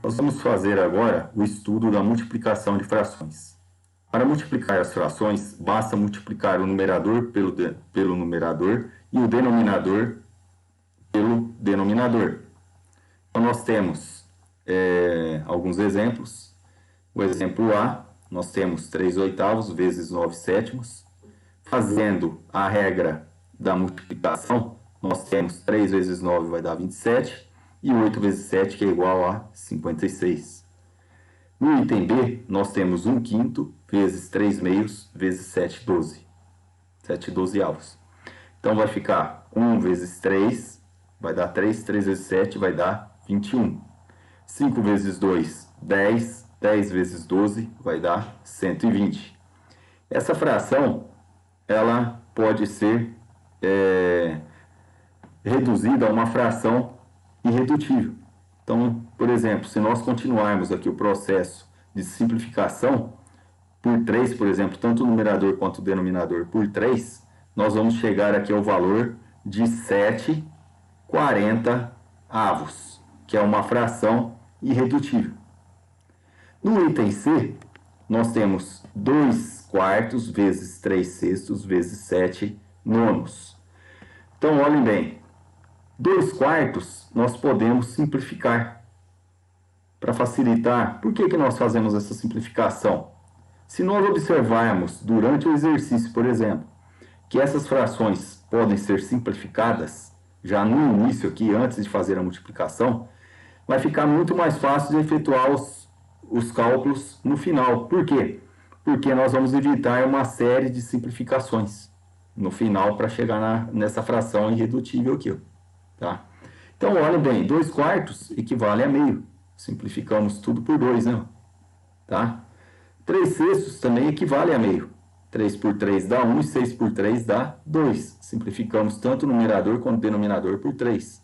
Nós vamos fazer agora o estudo da multiplicação de frações. Para multiplicar as frações, basta multiplicar o numerador pelo numerador e o denominador pelo denominador. Então, nós temos alguns exemplos. O exemplo A, nós temos 3 oitavos vezes 9 sétimos. Fazendo a regra da multiplicação, nós temos 3 vezes 9 vai dar 27, e 8 vezes 7, que é igual a 56. No item B, nós temos 1 quinto vezes 3 meios vezes 7 12. 7 dozeavos. Então, vai ficar 1 vezes 3, vai dar 3, 3 vezes 7 vai dar 21. 5 vezes 2, 10, 10 vezes 12 vai dar 120. Essa fração, ela pode ser reduzida a uma fração irredutível. Então, por exemplo, se nós continuarmos aqui o processo de simplificação por 3, por exemplo, tanto o numerador quanto o denominador por 3, nós vamos chegar aqui ao valor de 7/40, que é uma fração irredutível. No item C, nós temos 2 quartos vezes 3 sextos vezes 7 nonos. Então, olhem bem, 2 quartos nós podemos simplificar. Para facilitar, por que nós fazemos essa simplificação? Se nós observarmos durante o exercício, por exemplo, que essas frações podem ser simplificadas, já no início aqui, antes de fazer a multiplicação, vai ficar muito mais fácil de efetuar os cálculos no final. Por quê? Porque nós vamos evitar uma série de simplificações no final para chegar nessa fração irredutível aqui. Tá? Então, olha bem, 2 quartos equivale a meio. Simplificamos tudo por 2, né? Tá? 3 sextos também equivale a meio. 3 por 3 dá 1 e 6 por 3 dá 2. Simplificamos tanto o numerador quanto o denominador por 3.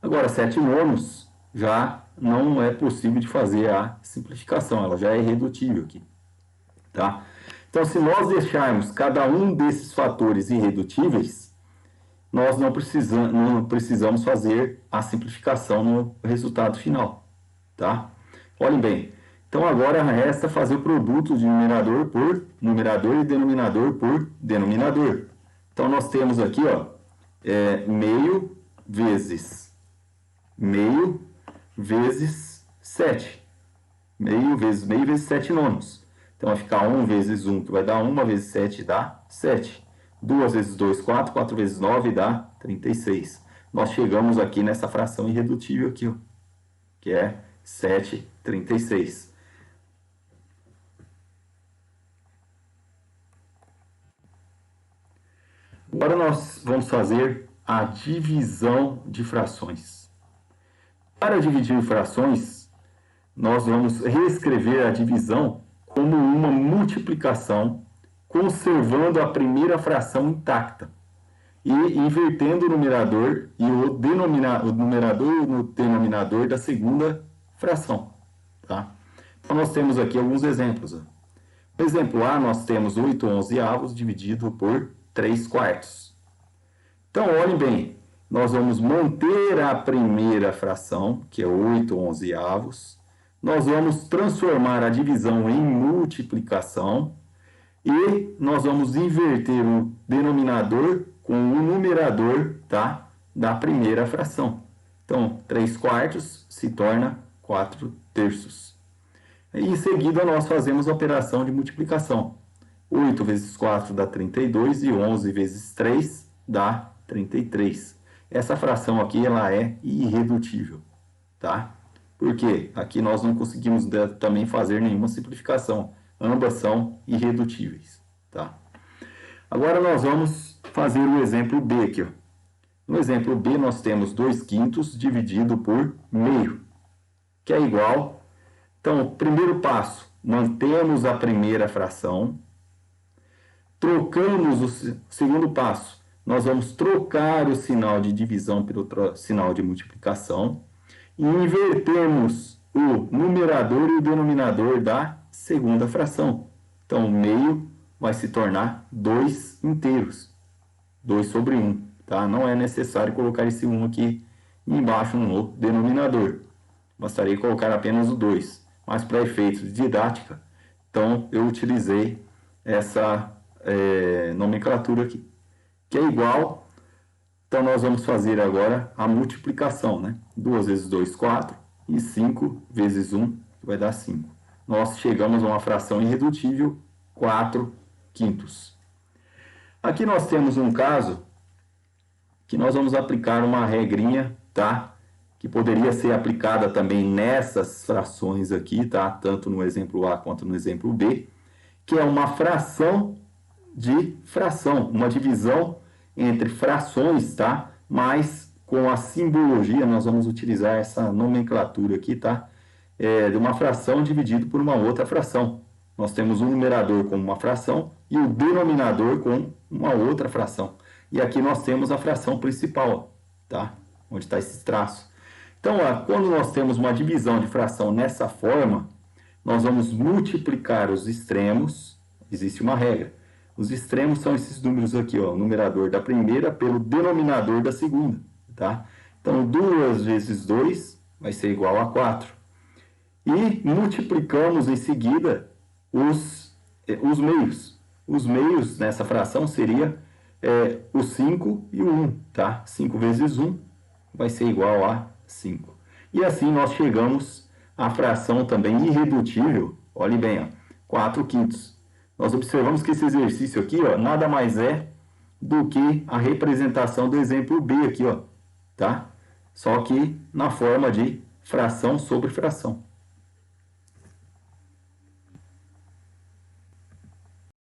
Agora, 7 nonos já não é possível de fazer a simplificação, ela já é irredutível aqui. Tá? Então, se nós deixarmos cada um desses fatores irredutíveis, nós não precisamos fazer a simplificação no resultado final. Tá? Olhem bem, então agora resta fazer o produto de numerador por numerador e denominador por denominador. Então, nós temos aqui, ó, meio vezes 7. Meio vezes 7 nonos. Então, vai ficar 1 vezes 1, que vai dar 1, vezes 7 dá 7. 2 vezes 2, 4. 4 vezes 9 dá 36. Nós chegamos aqui nessa fração irredutível aqui, ó, que é 7/36. Agora nós vamos fazer a divisão de frações. Para dividir frações, nós vamos reescrever a divisão como uma multiplicação, conservando a primeira fração intacta e invertendo o numerador e o numerador e o denominador da segunda fração. Tá? Então, nós temos aqui alguns exemplos. No exemplo A, nós temos 8/11 dividido por 3 quartos. Então, olhem bem, nós vamos manter a primeira fração, que é 8/11. Nós vamos transformar a divisão em multiplicação e nós vamos inverter o denominador com o numerador, tá, da primeira fração. Então, 3 quartos se torna 4 terços. E em seguida, nós fazemos a operação de multiplicação. 8 vezes 4 dá 32 e 11 vezes 3 dá 33. Essa fração aqui ela é irredutível. Tá? Por quê? Aqui nós não conseguimos também fazer nenhuma simplificação. Ambas são irredutíveis. Tá? Agora nós vamos fazer o exemplo B aqui. Ó. No exemplo B nós temos 2 quintos dividido por meio, que é igual. Então, primeiro passo, mantemos a primeira fração. Trocamos o segundo passo. Nós vamos trocar o sinal de divisão pelo sinal de multiplicação e invertemos o numerador e o denominador da segunda fração. Então, meio vai se tornar 2 inteiros, 2/1. Tá? Não é necessário colocar esse 1 aqui embaixo no denominador. bastaria colocar apenas o 2. Mas para efeitos de didática, então eu utilizei essa nomenclatura aqui, que é igual. Então nós vamos fazer agora a multiplicação, né? 2 vezes 2, 4, e 5 vezes 1, que vai dar 5. Nós chegamos a uma fração irredutível, 4 quintos. Aqui nós temos um caso que nós vamos aplicar uma regrinha, tá? Que poderia ser aplicada também nessas frações aqui, tá? Tanto no exemplo A quanto no exemplo B, que é uma fração de fração, uma divisão entre frações, tá? Mas com a simbologia, nós vamos utilizar essa nomenclatura aqui, tá? De uma fração dividido por uma outra fração. Nós temos o numerador como uma fração e o denominador com uma outra fração. E aqui nós temos a fração principal, tá? Onde está esse traço. Então, quando nós temos uma divisão de fração nessa forma, nós vamos multiplicar os extremos. Existe uma regra. Os extremos são esses números aqui, ó, o numerador da primeira pelo denominador da segunda, tá? Então, 2 vezes 2 vai ser igual a 4. E multiplicamos em seguida os meios. Os meios nessa fração seria o 5 e o 1, tá? 5 vezes 1 vai ser igual a 5. E assim nós chegamos à fração também irredutível, olhe bem, ó, 4 quintos. Nós observamos que esse exercício aqui, ó, nada mais é do que a representação do exemplo B aqui, ó, tá? Só que na forma de fração sobre fração.